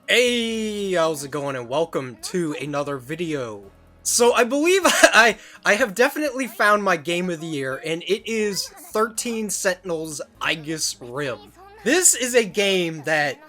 Hey, how's it going and welcome to another video. So I believe I have definitely found my game of the year, and it is 13 Sentinels Aegis Rim. This is a game that,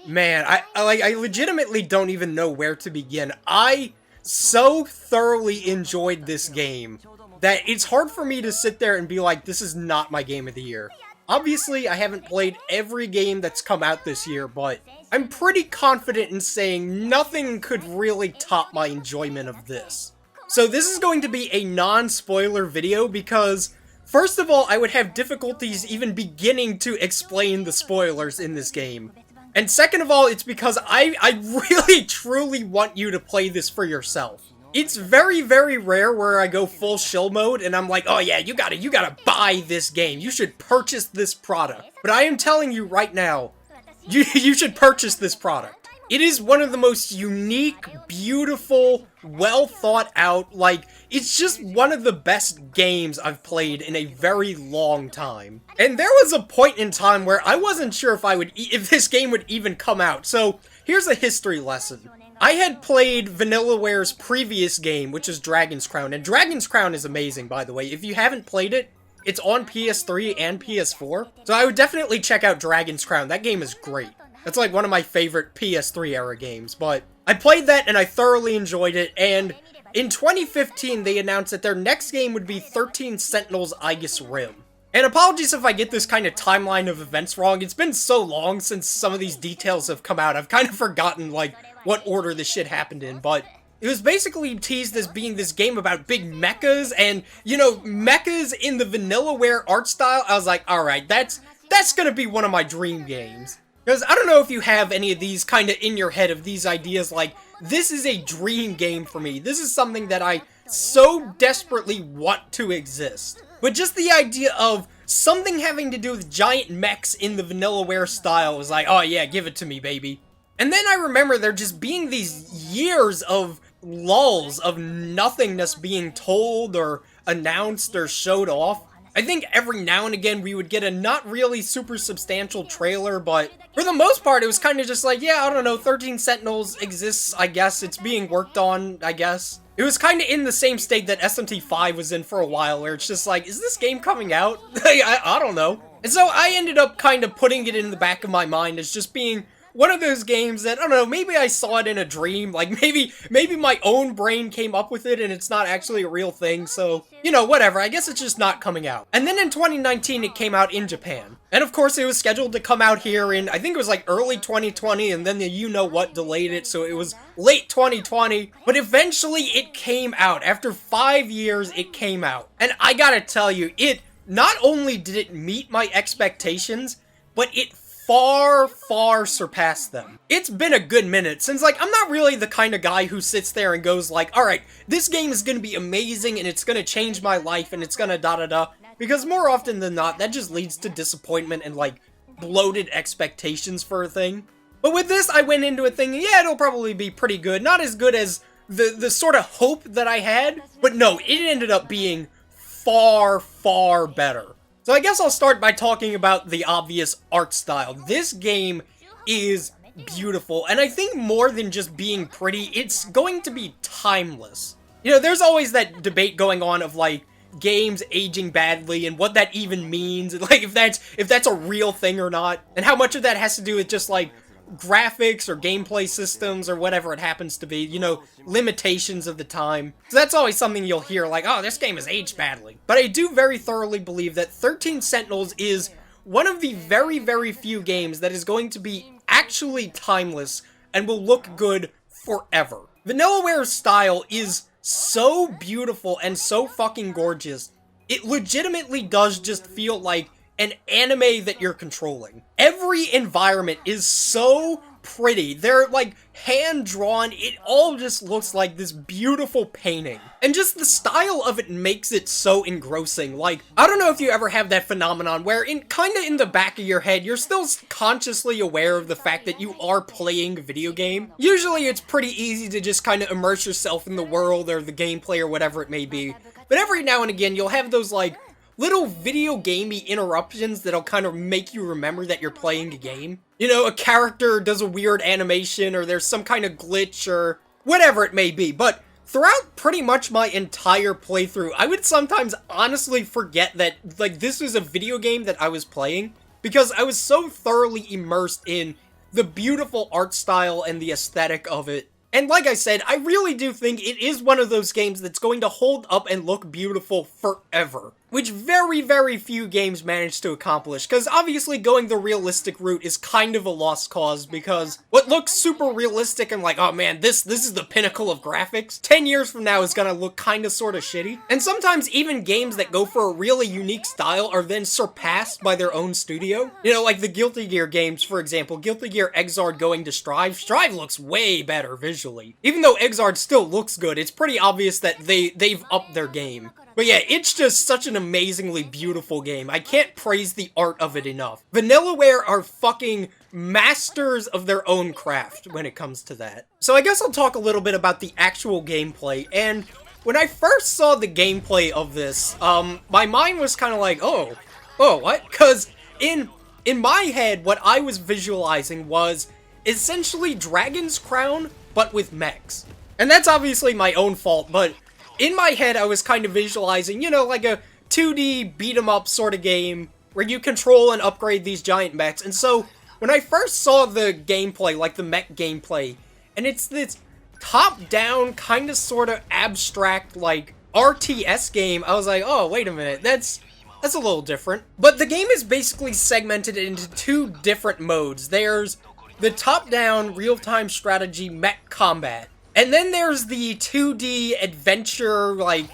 man, I legitimately don't even know where to begin. I so thoroughly enjoyed this game that it's hard for me to sit there and be like, this is not my game of the year. Obviously, I haven't played every game that's come out this year, but I'm pretty confident in saying nothing could really top my enjoyment of this. So this is going to be a non-spoiler video because, first of all, I would have difficulties even beginning to explain the spoilers in this game. And second of all, it's because I really truly want you to play this for yourself. It's very, very rare where I go full shill mode and I'm like, oh yeah, you gotta buy this game. You should purchase this product. But I am telling you right now, you should purchase this product. It is one of the most unique, beautiful, well thought out, it's just one of the best games I've played in a very long time. And there was a point in time where I wasn't sure if this game would even come out. So here's a history lesson. I had played Vanillaware's previous game, which is Dragon's Crown, and Dragon's Crown is amazing, by the way. If you haven't played it, it's on PS3 and PS4, so I would definitely check out Dragon's Crown. That game is great. That's like one of my favorite PS3 era games, but I played that and I thoroughly enjoyed it, and in 2015 they announced that their next game would be 13 Sentinels Aegis Rim. And apologies if I get this kind of timeline of events wrong. It's been so long since some of these details have come out, I've kind of forgotten, what order this shit happened in, but it was basically teased as being this game about big mechas, and, mechas in the Vanillaware art style. I was like, alright, that's gonna be one of my dream games. Because I don't know if you have any of these kind of in your head of these ideas, this is a dream game for me. This is something that I so desperately want to exist. But just the idea of something having to do with giant mechs in the Vanillaware style was like, oh yeah, give it to me, baby. And then I remember there just being these years of lulls of nothingness being told or announced or showed off. I think every now and again we would get a not really super substantial trailer, but for the most part it was kind of just like, yeah, I don't know, 13 Sentinels exists, I guess, it's being worked on, I guess. It was kind of in the same state that SMT5 was in for a while, where it's just like, is this game coming out? I don't know. And so I ended up kind of putting it in the back of my mind as just being one of those games that, I don't know, maybe I saw it in a dream, maybe my own brain came up with it and it's not actually a real thing, so, whatever, I guess it's just not coming out. And then in 2019, it came out in Japan. And of course, it was scheduled to come out here in, I think it was early 2020, and then the you-know-what delayed it, so it was late 2020. But eventually, it came out. After 5 years, it came out. And I gotta tell you, not only did it meet my expectations, but it far surpassed them. It's been a good minute since, I'm not really the kind of guy who sits there and goes alright, this game is gonna be amazing and it's gonna change my life and it's gonna da-da-da, because more often than not, that just leads to disappointment and, bloated expectations for a thing. But with this, I went into it thinking, yeah, it'll probably be pretty good. Not as good as the sort of hope that I had, but no, it ended up being far better. So I guess I'll start by talking about the obvious art style. This game is beautiful, and I think more than just being pretty, it's going to be timeless. There's always that debate going on of, games aging badly and what that even means, and, if that's a real thing or not, and how much of that has to do with just, graphics or gameplay systems or whatever it happens to be, limitations of the time. So that's always something you'll hear, oh, this game is aged badly. But I do very thoroughly believe that 13 Sentinels is one of the very few games that is going to be actually timeless and will look good forever. Vanillaware's style is so beautiful and so fucking gorgeous. It legitimately does just feel like an anime that you're controlling. Every environment is so pretty. They're, hand-drawn. It all just looks like this beautiful painting. And just the style of it makes it so engrossing. I don't know if you ever have that phenomenon where kinda in the back of your head, you're still consciously aware of the fact that you are playing a video game. Usually it's pretty easy to just kinda immerse yourself in the world or the gameplay or whatever it may be. But every now and again, you'll have those, little video gamey interruptions that'll kind of make you remember that you're playing a game. you know, a character does a weird animation, or there's some kind of glitch, or whatever it may be. But throughout pretty much my entire playthrough, I would sometimes honestly forget that, like, this was a video game that I was playing, because I was so thoroughly immersed in the beautiful art style and the aesthetic of it. And like I said, I really do think it is one of those games that's going to hold up and look beautiful forever. Which very, very few games manage to accomplish, because obviously going the realistic route is kind of a lost cause, because what looks super realistic and like, oh man, this is the pinnacle of graphics, 10 years from now is gonna look kinda sorta shitty. And sometimes even games that go for a really unique style are then surpassed by their own studio. You know, like the Guilty Gear games, for example, Guilty Gear Xrd going to Strive. Strive looks way better visually. Even though Xrd still looks good, it's pretty obvious that they've upped their game. But yeah, it's just such an amazingly beautiful game. I can't praise the art of it enough. Vanillaware are fucking masters of their own craft when it comes to that. So I guess I'll talk a little bit about the actual gameplay, and when I first saw the gameplay of this, my mind was kind of like, oh, what? Because in my head, what I was visualizing was essentially Dragon's Crown, but with mechs. And that's obviously my own fault, but in my head, I was kind of visualizing, you know, like a 2D beat-em-up sort of game where you control and upgrade these giant mechs. And so, when I first saw the gameplay, like the mech gameplay, and it's this top-down, kind of sort of abstract, like, RTS game, I was like, oh, wait a minute, that's a little different. But the game is basically segmented into two different modes. There's the top-down, real-time strategy mech combat. And then there's the 2D adventure, like,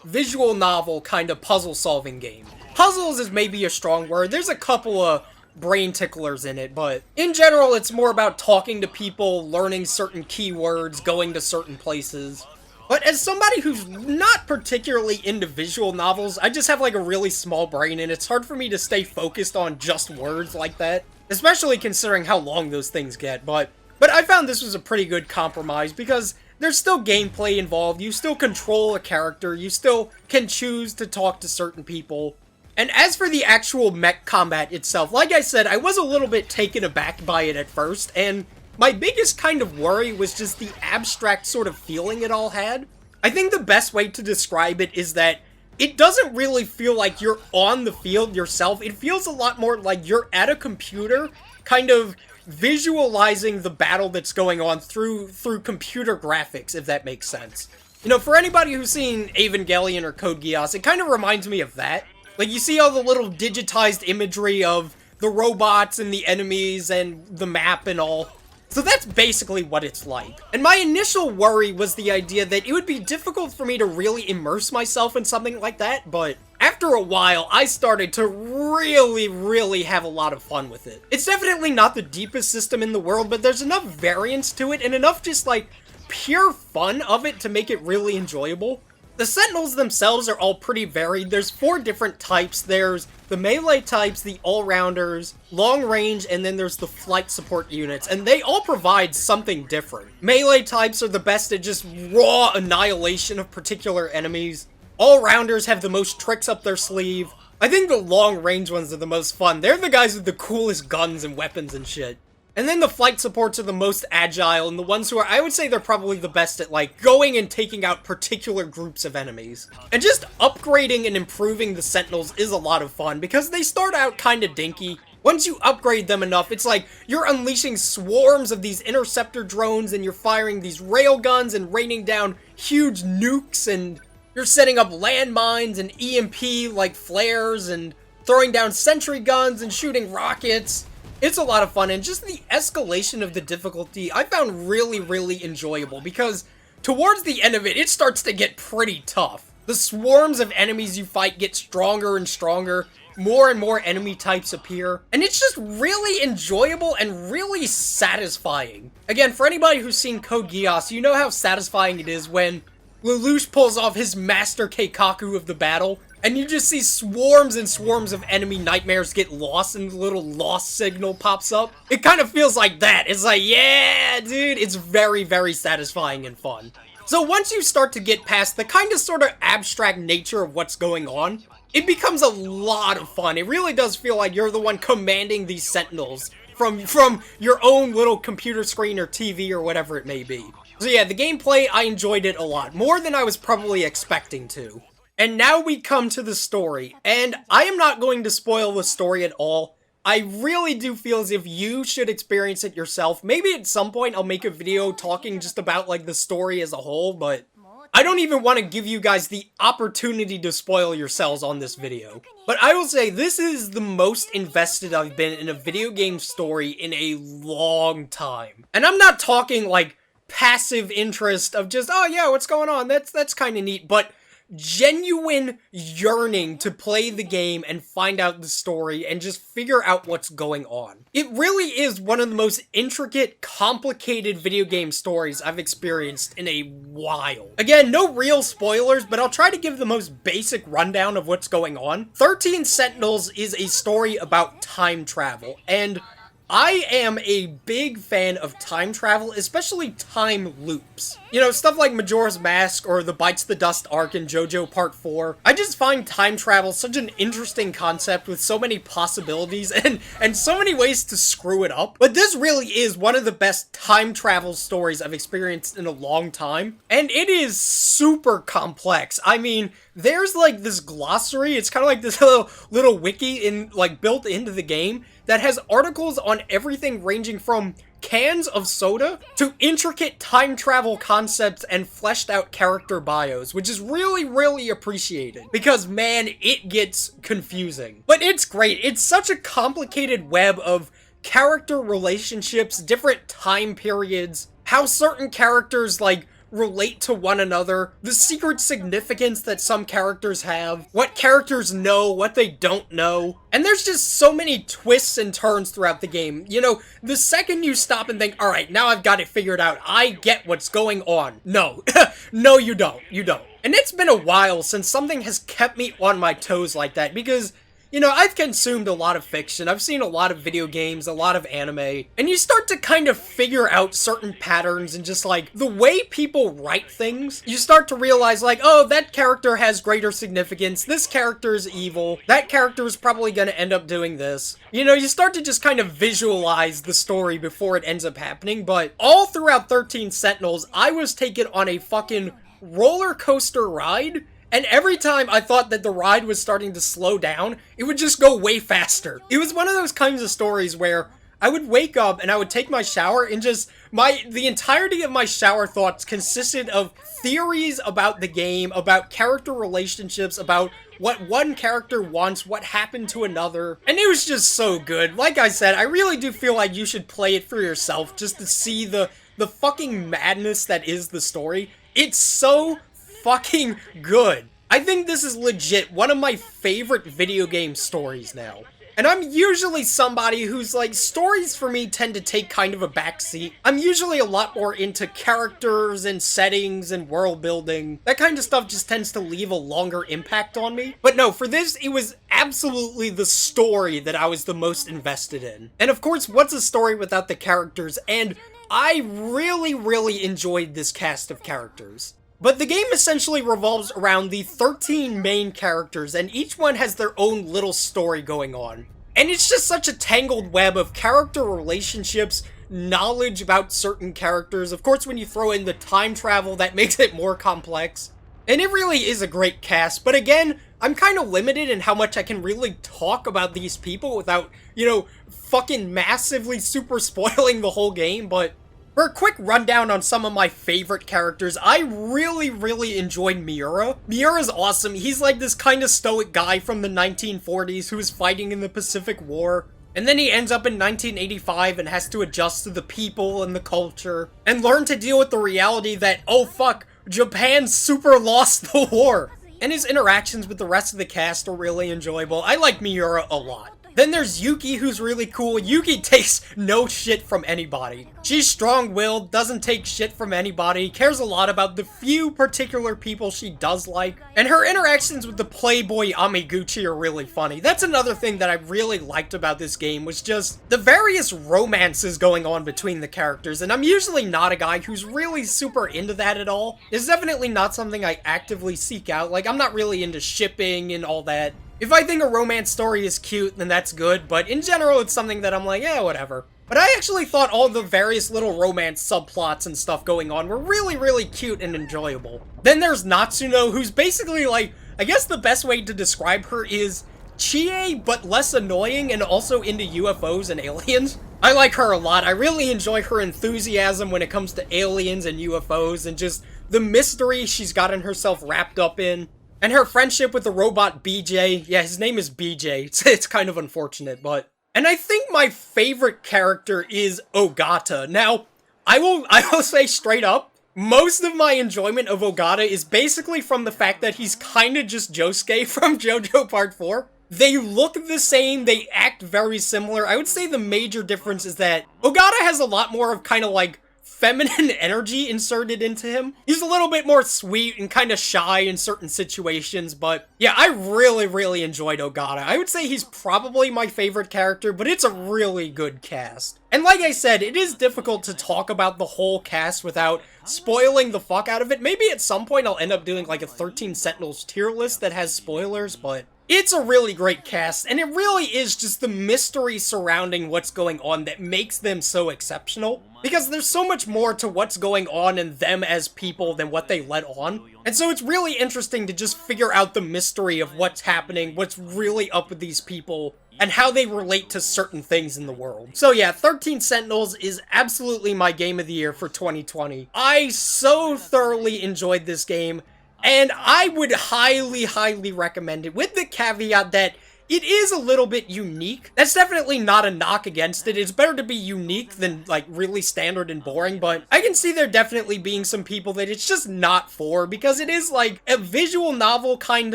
visual novel kind of puzzle-solving game. Puzzles is maybe a strong word. There's a couple of brain ticklers in it, but in general, it's more about talking to people, learning certain keywords, going to certain places. But as somebody who's not particularly into visual novels, I just have, like, a really small brain, and it's hard for me to stay focused on just words like that. Especially considering how long those things get, But I found this was a pretty good compromise, because there's still gameplay involved, you still control a character, you still can choose to talk to certain people. And as for the actual mech combat itself, like I said, I was a little bit taken aback by it at first, and my biggest kind of worry was just the abstract sort of feeling it all had. I think the best way to describe it is that it doesn't really feel like you're on the field yourself. It feels a lot more like you're at a computer, kind of visualizing the battle that's going on through computer graphics, if that makes sense. You know, for anybody who's seen Evangelion or Code Geass, it kind of reminds me of that. Like, you see all the little digitized imagery of the robots and the enemies and the map and all. So that's basically what it's like. And my initial worry was the idea that it would be difficult for me to really immerse myself in something like that, but after a while, I started to really have a lot of fun with it. It's definitely not the deepest system in the world, but there's enough variance to it and enough just, like, pure fun of it to make it really enjoyable. The Sentinels themselves are all pretty varied. There's 4 different types. There's the melee types, the all-rounders, long range, and then there's the flight support units, and they all provide something different. Melee types are the best at just raw annihilation of particular enemies. All-rounders have the most tricks up their sleeve. I think the long range ones are the most fun. They're the guys with the coolest guns and weapons and shit. And then the flight supports are the most agile, and the ones who are, I would say they're probably the best at, like, going and taking out particular groups of enemies. And just upgrading and improving the Sentinels is a lot of fun, because they start out kinda dinky. Once you upgrade them enough, it's like you're unleashing swarms of these interceptor drones, and you're firing these railguns and raining down huge nukes, and you're setting up landmines and EMP, like, flares, and throwing down sentry guns and shooting rockets. It's a lot of fun, and just the escalation of the difficulty I found really enjoyable, because towards the end of it, it starts to get pretty tough. The swarms of enemies you fight get stronger and stronger, more and more enemy types appear, and it's just really enjoyable and really satisfying. Again, for anybody who's seen Code Geass, you know how satisfying it is when Lelouch pulls off his master Keikaku of the battle, and you just see swarms and swarms of enemy nightmares get lost and the little lost signal pops up. It kind of feels like that. It's like, yeah, dude, it's very satisfying and fun. So once you start to get past the kind of sort of abstract nature of what's going on, it becomes a lot of fun. It really does feel like you're the one commanding these Sentinels, from your own little computer screen or TV or whatever it may be. So yeah, the gameplay, I enjoyed it a lot, more than I was probably expecting to. And now we come to the story, and I am not going to spoil the story at all. I really do feel as if you should experience it yourself. Maybe at some point I'll make a video talking just about, like, the story as a whole, but I don't even want to give you guys the opportunity to spoil yourselves on this video. But I will say, this is the most invested I've been in a video game story in a long time. And I'm not talking, like, passive interest of just, oh yeah, what's going on? That's kind of neat, but genuine yearning to play the game and find out the story and just figure out what's going on. It really is one of the most intricate, complicated video game stories I've experienced in a while. Again, no real spoilers, but I'll try to give the most basic rundown of what's going on. 13 Sentinels is a story about time travel, and I am a big fan of time travel, especially time loops. You know, stuff like Majora's Mask or the Bites the Dust arc in JoJo Part 4. I just find time travel such an interesting concept with so many possibilities and so many ways to screw it up. But this really is one of the best time travel stories I've experienced in a long time. And it is super complex. I mean, there's like this glossary, it's kind of like this little wiki built into the game that has articles on everything ranging from cans of soda to intricate time travel concepts and fleshed out character bios, which is really, really appreciated because, man, it gets confusing. But it's great. It's such a complicated web of character relationships, different time periods, how certain characters, like, relate to one another, the secret significance that some characters have, what characters know, what they don't know. And there's just so many twists and turns throughout the game. You know, the second you stop and think, alright, now I've got it figured out, I get what's going on. No. No, you don't. You don't. And it's been a while since something has kept me on my toes like that, because you know, I've consumed a lot of fiction, I've seen a lot of video games, a lot of anime, and you start to kind of figure out certain patterns and just like, the way people write things, you start to realize like, oh, that character has greater significance, this character is evil, that character is probably gonna end up doing this. You know, you start to just kind of visualize the story before it ends up happening, but all throughout 13 Sentinels, I was taken on a fucking roller coaster ride. And every time I thought that the ride was starting to slow down, it would just go way faster. It was one of those kinds of stories where I would wake up and I would take my shower and just, the entirety of my shower thoughts consisted of theories about the game, about character relationships, about what one character wants, what happened to another. And it was just so good. Like I said, I really do feel like you should play it for yourself just to see the fucking madness that is the story. It's so fucking good. I think this is legit one of my favorite video game stories now. And I'm usually somebody who's like, stories for me tend to take kind of a backseat. I'm usually a lot more into characters and settings and world building. That kind of stuff just tends to leave a longer impact on me. But no, for this, it was absolutely the story that I was the most invested in. And of course, what's a story without the characters? And I really, really enjoyed this cast of characters. But the game essentially revolves around the 13 main characters, and each one has their own little story going on. And it's just such a tangled web of character relationships, knowledge about certain characters. Of course, when you throw in the time travel, that makes it more complex. And it really is a great cast, but again, I'm kind of limited in how much I can really talk about these people without, you know, fucking massively super spoiling the whole game, but for a quick rundown on some of my favorite characters, I really, really enjoyed Miura. Miura's awesome. He's like this kind of stoic guy from the 1940s who was fighting in the Pacific War. And then he ends up in 1985 and has to adjust to the people and the culture. And learn to deal with the reality that, oh fuck, Japan super lost the war. And his interactions with the rest of the cast are really enjoyable. I like Miura a lot. Then there's Yuki, who's really cool. Yuki takes no shit from anybody. She's strong-willed, doesn't take shit from anybody, cares a lot about the few particular people she does like, and her interactions with the playboy Amiguchi are really funny. That's another thing that I really liked about this game, was just the various romances going on between the characters, and I'm usually not a guy who's really super into that at all. It's definitely not something I actively seek out. Like, I'm not really into shipping and all that. If I think a romance story is cute, then that's good, but in general, it's something that I'm like, yeah, whatever. But I actually thought all the various little romance subplots and stuff going on were really, really cute and enjoyable. Then there's Natsuno, who's basically like, I guess the best way to describe her is Chie, but less annoying and also into UFOs and aliens. I like her a lot. I really enjoy her enthusiasm when it comes to aliens and UFOs and just the mystery she's gotten herself wrapped up in. And her friendship with the robot BJ. Yeah, his name is BJ. It's kind of unfortunate, but... And I think my favorite character is Ogata. Now, I will say straight up, most of my enjoyment of Ogata is basically from the fact that he's kinda just Josuke from JoJo Part 4. They look the same, they act very similar. I would say the major difference is that Ogata has a lot more of kind of like feminine energy inserted into him. He's a little bit more sweet and kind of shy in certain situations, but yeah, I really, really enjoyed Ogata. I would say he's probably my favorite character, but it's a really good cast. And like I said, it is difficult to talk about the whole cast without spoiling the fuck out of it. Maybe at some point I'll end up doing like a 13 Sentinels tier list that has spoilers, but it's a really great cast, and it really is just the mystery surrounding what's going on that makes them so exceptional. Because there's so much more to what's going on in them as people than what they let on. And so it's really interesting to just figure out the mystery of what's happening, what's really up with these people, and how they relate to certain things in the world. So yeah, 13 Sentinels is absolutely my game of the year for 2020. I so thoroughly enjoyed this game. And I would highly, highly recommend it, with the caveat that it is a little bit unique. That's definitely not a knock against it. It's better to be unique than, like, really standard and boring, but I can see there definitely being some people that it's just not for, because it is, like, a visual novel, kind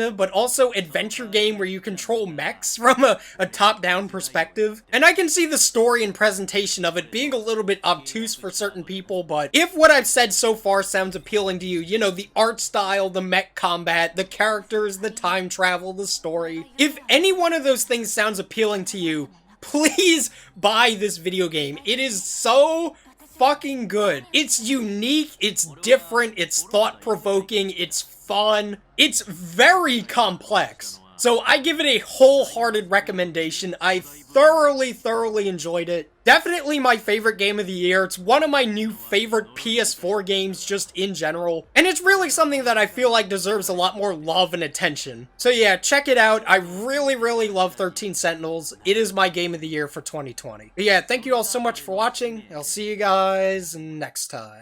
of, but also adventure game where you control mechs from a top-down perspective. And I can see the story and presentation of it being a little bit obtuse for certain people, but if what I've said so far sounds appealing to you, you know, the art style, the mech combat, the characters, the time travel, the story, if anyone one of those things sounds appealing to you, please buy this video game. It is so fucking good. It's unique, it's different, it's thought-provoking, it's fun, it's very complex. So I give it a wholehearted recommendation. I thoroughly, thoroughly enjoyed it. Definitely my favorite game of the year. It's one of my new favorite PS4 games just in general. And it's really something that I feel like deserves a lot more love and attention. So yeah, check it out. I really, really love 13 Sentinels. It is my game of the year for 2020. But yeah, thank you all so much for watching. I'll see you guys next time.